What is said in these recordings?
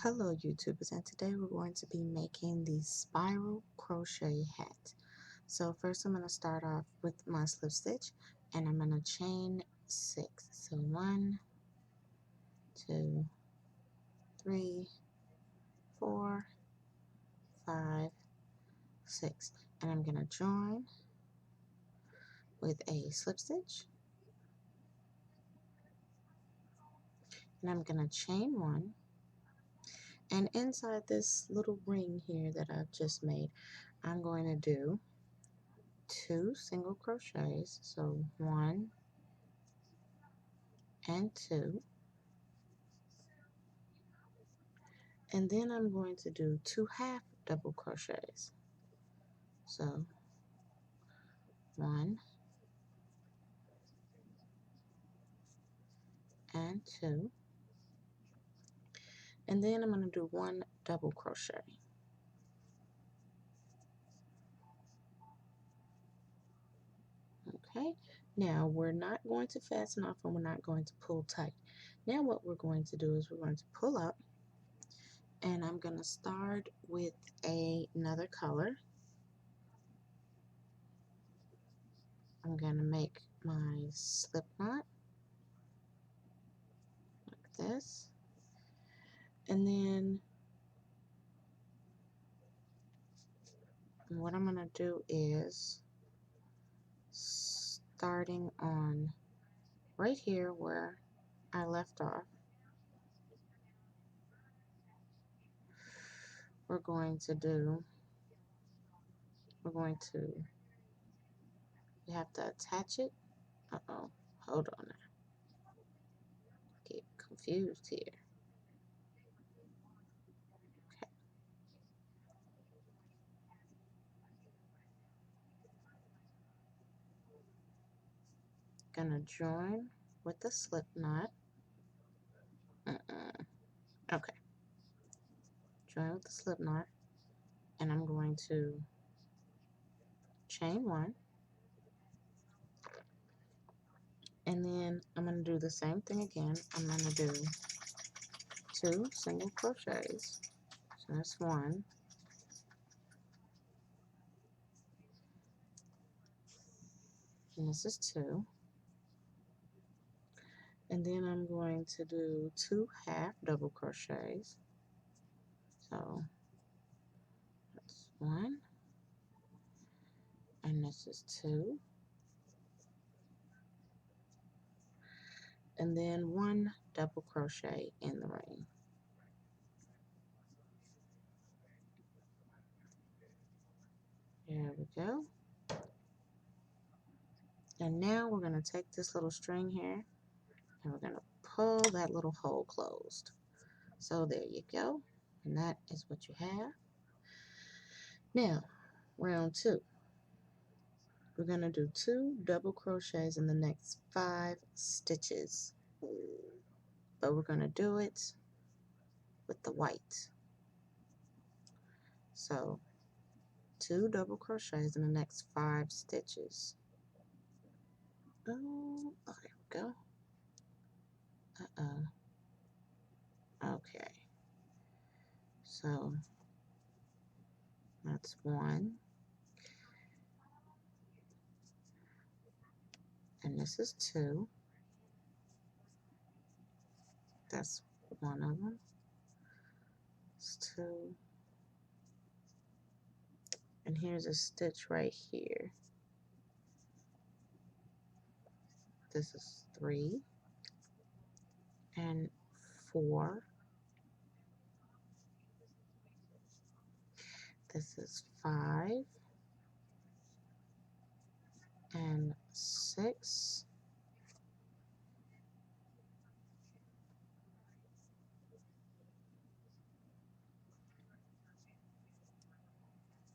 Hello YouTubers, and today we're going to be making the spiral crochet hat. So first I'm going to start off with my slip stitch, and I'm going to chain 6. So 1, 2, 3, 4, 5, 6. And I'm going to join with a slip stitch, and I'm going to chain 1. And inside this little ring here that I've just made, I'm going to do 2 single crochets. So 1 and 2. And then I'm going to do 2 half double crochets. So 1 and 2. And then I'm going to do 1 double crochet. Okay, now we're not going to fasten off and we're not going to pull tight. Now what we're going to do is we're going to pull up, and I'm going to start with another color. I'm going to make my slip knot like this, and then what I'm going to do is, starting on right here where I left off, we're going to, you have to attach it. Uh-oh, hold on now. Get confused here. Okay. Gonna join with the slip knot. Okay. Join with the slip knot, and I'm going to chain 1, and then I'm going to do the same thing again. I'm going to do 2 single crochets. So that's 1, and this is 2, and then I'm going to do 2 half double crochets. So that's 1, and this is 2, and then 1 double crochet in the ring. There we go. And now we're going to take this little string here, and we're going to pull that little hole closed. So there you go, and that is what you have. Now, round 2. We're going to do 2 double crochets in the next 5 stitches, but we're going to do it with the white. So 2 double crochets in the next 5 stitches. Oh, there we go. Okay, so that's 1, and this is 2. That's one of them. It's 2, and here's a stitch right here. This is 3 and 4. This is 5 and 6.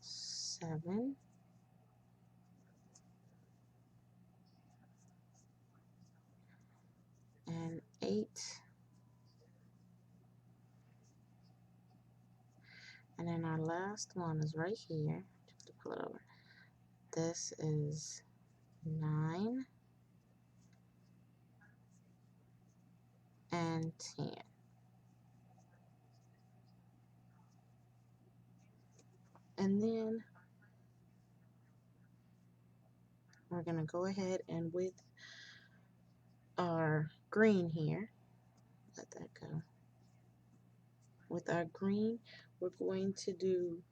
7 and 8, and then our last one is right here. Just to pull it over. This is 9 and 10. And then we're going to go ahead and with our green here, let that go. With our green, we're going to do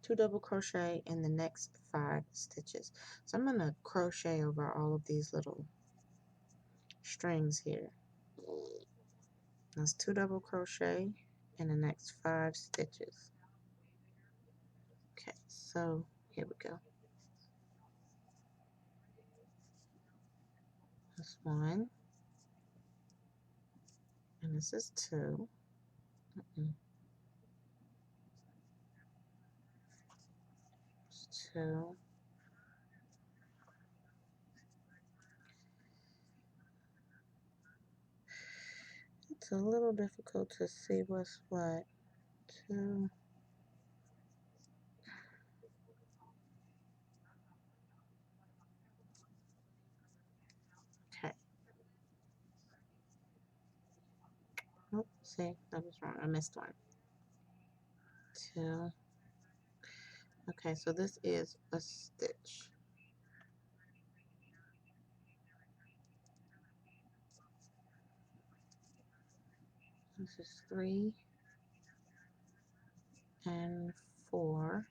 2 double crochet in the next 5 stitches. So I'm going to crochet over all of these little strings here. That's 2 double crochet in the next 5 stitches. Okay, so here we go. This 1, and this is 2. It's 2. It's a little difficult to see what's what. 2. Okay. Oh, see, that was wrong. I missed 1. 2. Okay, so this is a stitch. This is 3 and 4,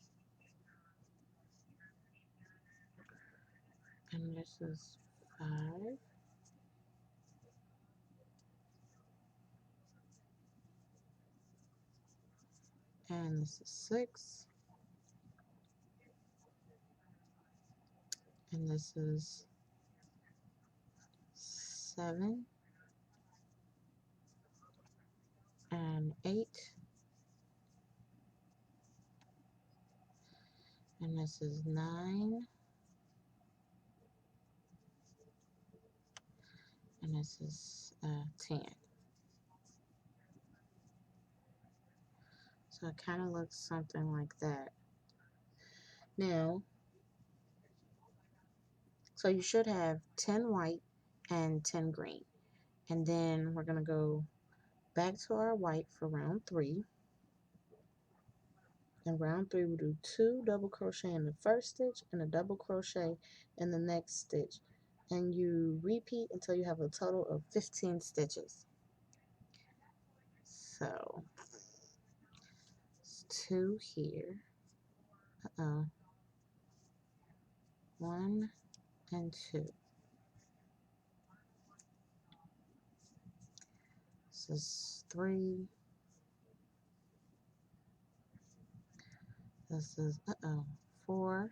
and this is 5, and this is 6, and this is 7 and 8, and this is 9, and this is 10. So it kind of looks something like that. Now, so you should have 10 white and 10 green. And then we're going to go back to our white for round 3. In round 3, we'll do 2 double crochet in the first stitch and a double crochet in the next stitch. And you repeat until you have a total of 15 stitches. So, it's 2 here. 1 and 2. This is 3. This is 4.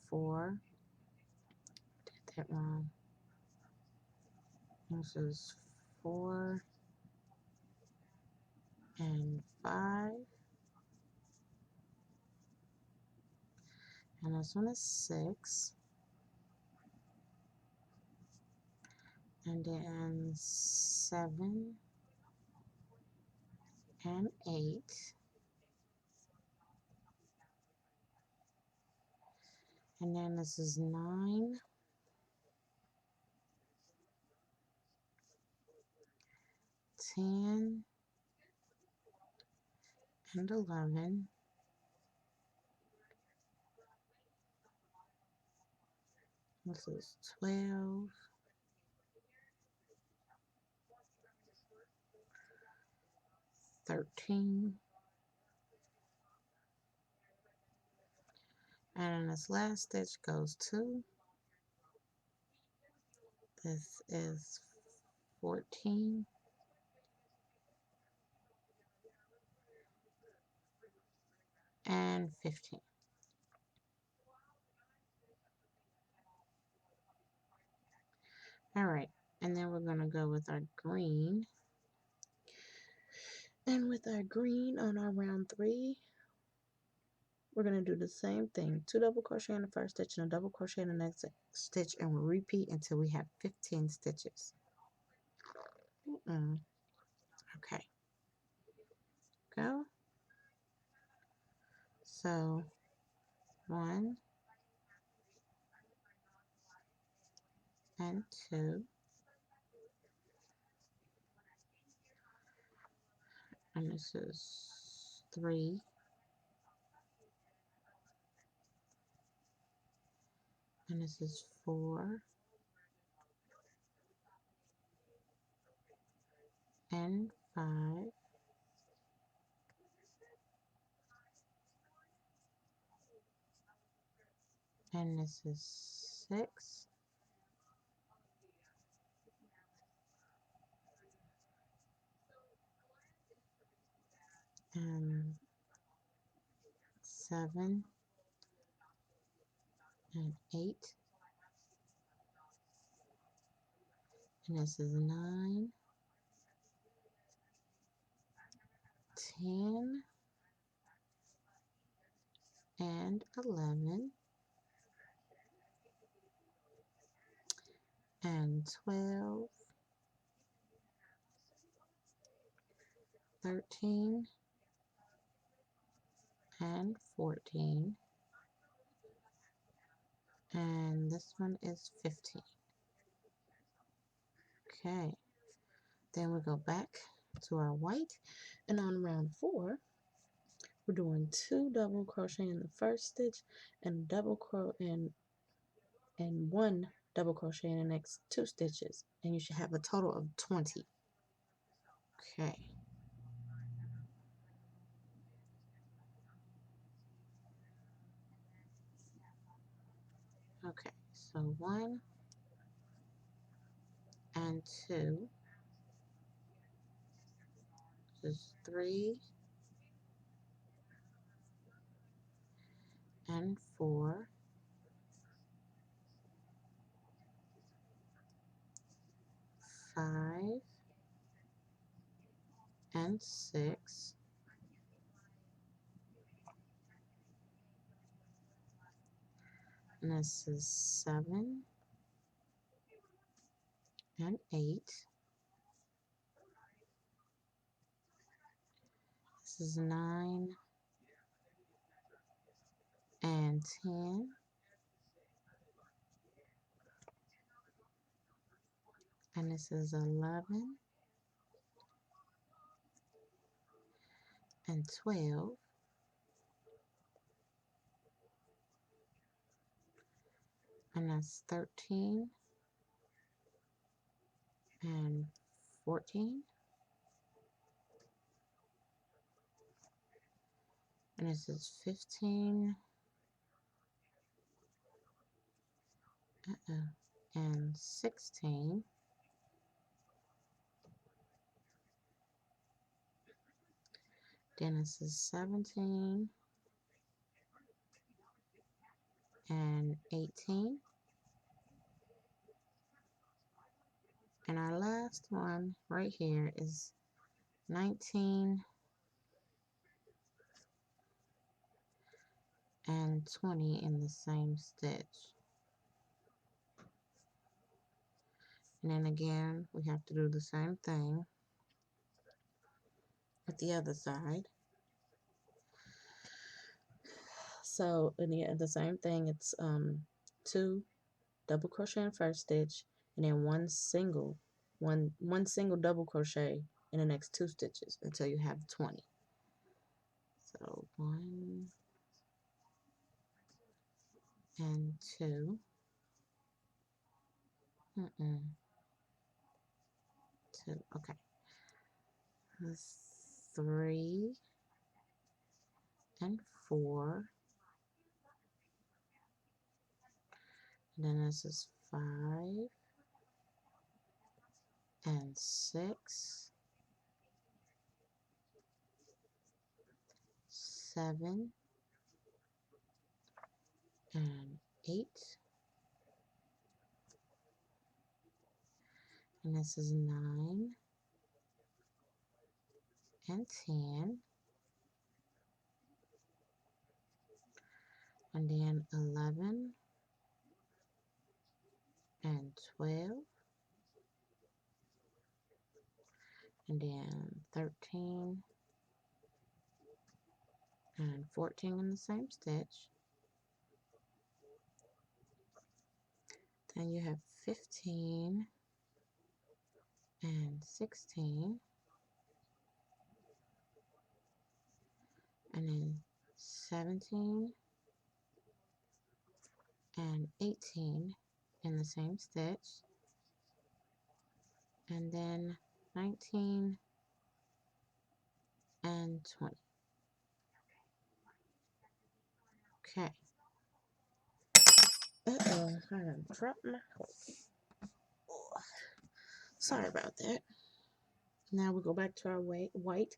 4. Did that wrong. This is 4 and 5. And this one is 6. And then 7 and 8. And then this is 9, 10, and 11. This is 12, 13. And this last stitch goes 2. This is 14. And 15. Alright, and then we're going to go with our green. And with our green on our round 3, we're going to do the same thing. 2 double crochet in the first stitch and a double crochet in the next stitch, and we'll repeat until we have 15 stitches. Okay. Go. So, 1 and 2, and this is 3, and this is 4, and 5, and this is 6, and 7, and 8, and this is 9, 10, and 11, and 12, 13, and 14, and this one is 15. Okay, then we go back to our white, and on round 4 we're doing 2 double crochet in the first stitch and double crochet and 1 double crochet in the next 2 stitches, and you should have a total of 20. Okay, so 1 and 2 is 3 and 4, 5 and 6, and this is 7 and 8, this is 9 and 10, and this is 11 and 12, and that's 13 and 14, and this is 15 and 16, then this is 17 and 18, and our last one right here is 19 and 20 in the same stitch. And then again, we have to do the same thing with the other side. So in the same thing, it's 2 double crochet in first stitch, and then one single double crochet in the next 2 stitches until you have 20. So 1 and 2, 2, okay, 3 and 4, and then this is 5 and 6, 7 and 8, and this is 9 and 10, and then 11 and 12, and then 13 and 14 in the same stitch. Then you have 15 and 16, and then 17 and 18 in the same stitch, and then 19 and 20. Okay. Uh-oh, I done dropped my hook. Sorry about that. Now we go back to our white,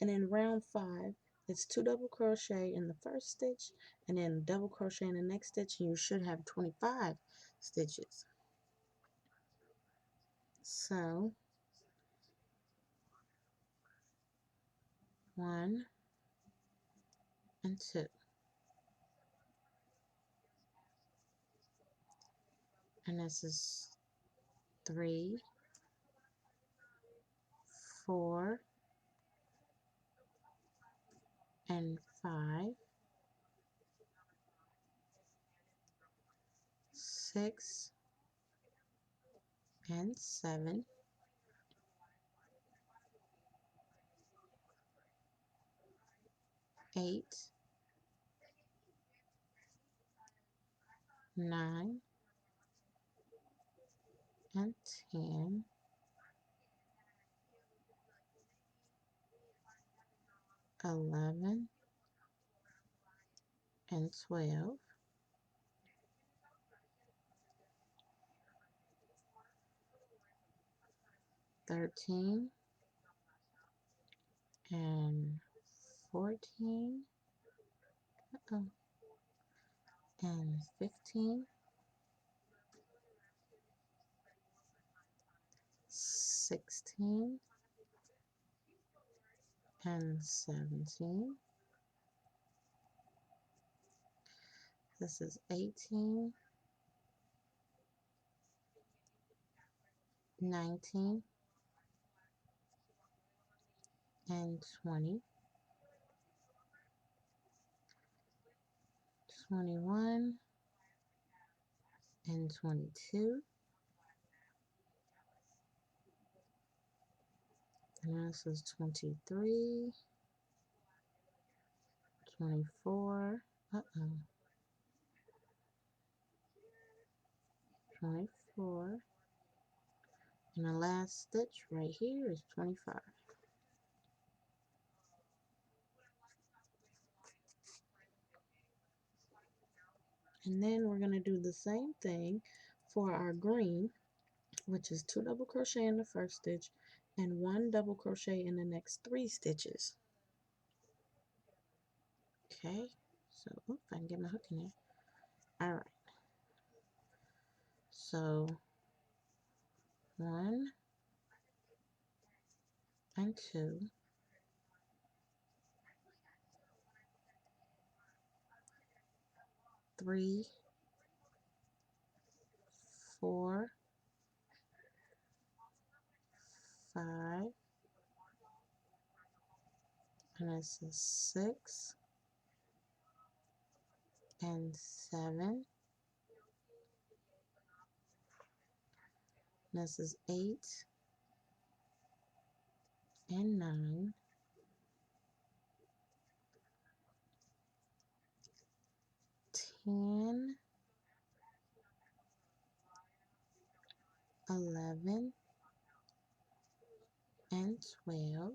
and in round 5, it's 2 double crochet in the first stitch, and then double crochet in the next stitch, and you should have 25 stitches. So 1 and 2, and this is 3, 4, and 5, 6, and 7, 8, 9, and 10, 11, and 12, 13, and 14, and 15, 16, and 17. This is 18, 19, and 20, 21, and 22. And this is 23, 24, 24, and the last stitch right here is 25. And then we're going to do the same thing for our green, which is 2 double crochet in the first stitch and 1 double crochet in the next 3 stitches. Okay, so if I can get my hook in there. All right, so 1 and 2, 3, 4, 5, and this is 6 and 7. This is 8 and 9, 10, 11, and 12.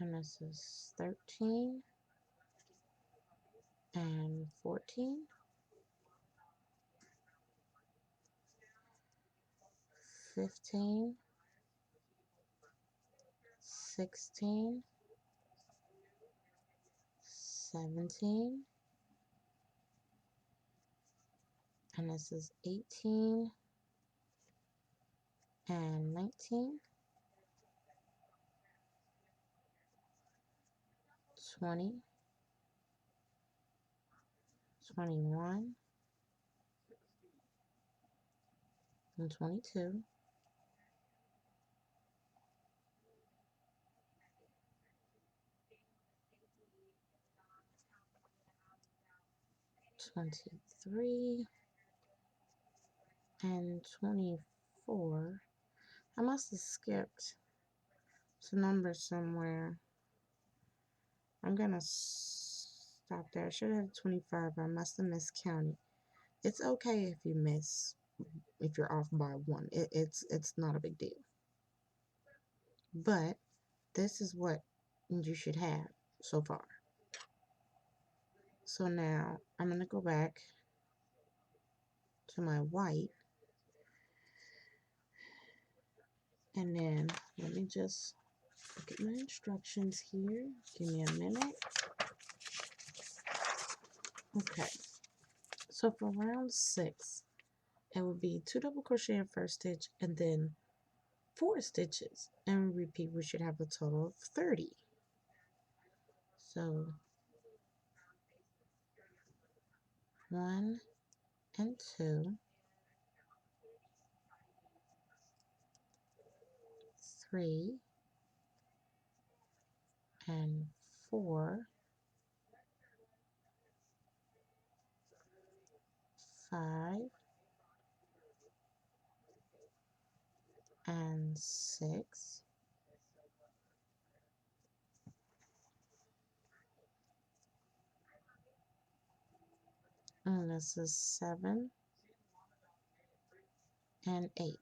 And this is 13 and 14, 15, 16, 17, and this is 18 and 19, 20, 21, and 22, 23, and 24. I must have skipped It's a number somewhere. I'm gonna stop there. I should have 25. I must have miscounted. It's okay if you miss, if you're off by one. It's not a big deal. But this is what you should have so far. So now I'm gonna go back to my white, and then let me just look at my instructions here. Give me a minute. Okay, so for round 6, it will be 2 double crochet in first stitch and then 4 stitches, and repeat. We should have a total of 30. So 1 and 2, 3 and 4, 5 and 6, and this is 7 and 8,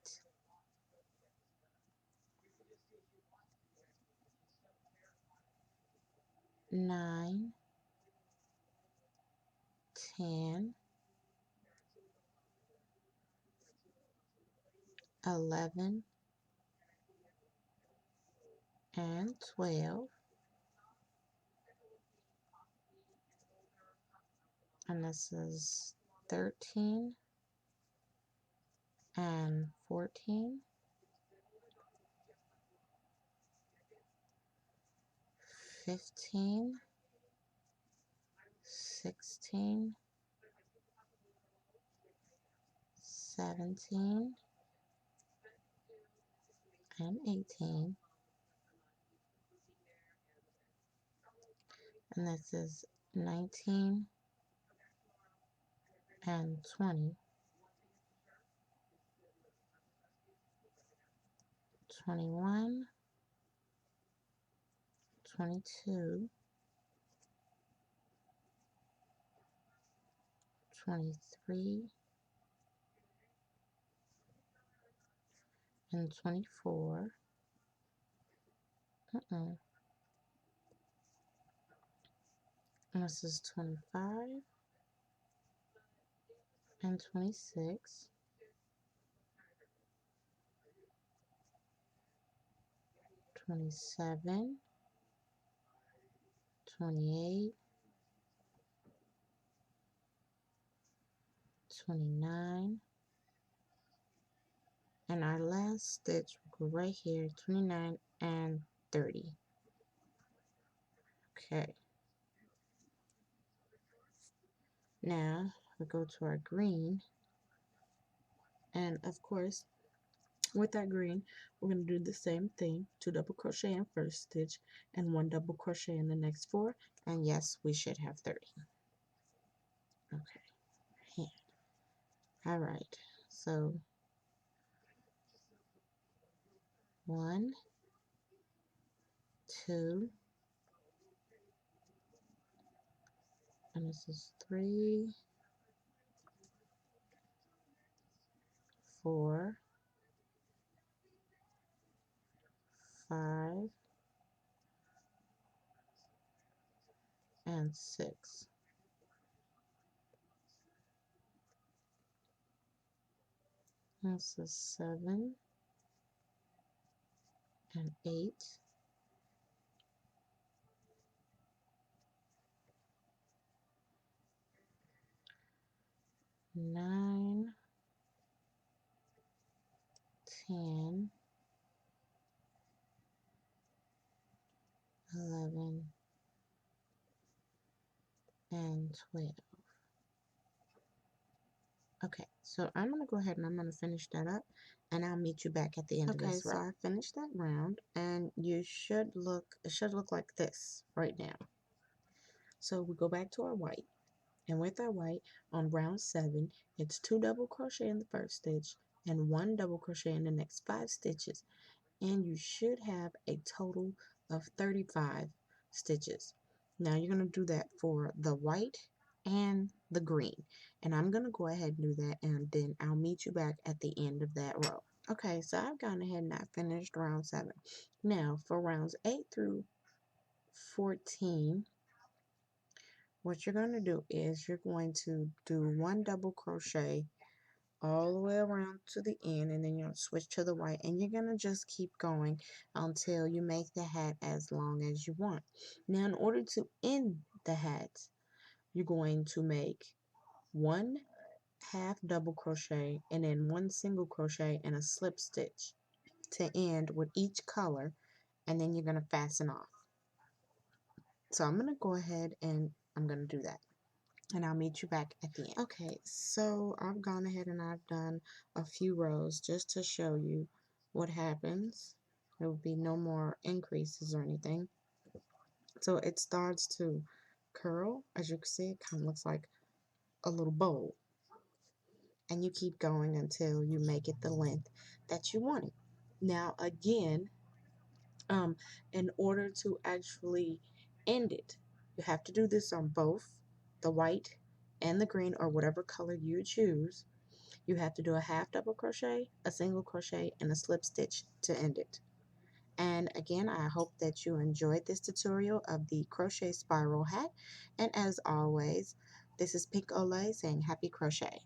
9, 10, 11 and 12, and this is 13 and 14, 15, 16, 17 and 18, and this is 19 and 20, 21, 22, 23 and 24. And this is 25 and 26, 27, 28, 29, and our last stitch will go right here, 29 and 30. Okay. Now we go to our green, and of course with that green we're going to do the same thing, 2 double crochet in first stitch and 1 double crochet in the next 4, and yes, we should have 30. Okay. All right, so 1, 2, and this is 3, 4, 5 and 6. This is 7 and 8, 9, 10, 11 and 12. Okay, so I'm going to go ahead and I'm going to finish that up, and I'll meet you back at the end of this round. Okay, so I finished that round, and it should look like this right now. So we go back to our white, and with our white on round 7, it's 2 double crochet in the first stitch and 1 double crochet in the next 5 stitches, and you should have a total of 35 stitches. Now you're going to do that for the white and the green, and I'm going to go ahead and do that, and then I'll meet you back at the end of that row. Okay, so I've gone ahead and I finished round 7. Now for rounds 8 through 14, what you're going to do is you're going to do 1 double crochet all the way around to the end, and then you'll switch to the white, and you're going to just keep going until you make the hat as long as you want. Now in order to end the hat, you're going to make 1 half double crochet and then 1 single crochet and a slip stitch to end with each color, and then you're going to fasten off. So I'm going to go ahead and I'm going to do that, and I'll meet you back at the end. Okay, so I've gone ahead and I've done a few rows just to show you what happens. There will be no more increases or anything. So it starts to curl. As you can see, it kind of looks like a little bowl. And you keep going until you make it the length that you want it. Now again, in order to actually end it, you have to do this on both the white and the green, or whatever color you choose. You have to do a half double crochet, a single crochet, and a slip stitch to end it. And again, I hope that you enjoyed this tutorial of the crochet spiral hat, and as always, this is Pink Olay saying happy crochet.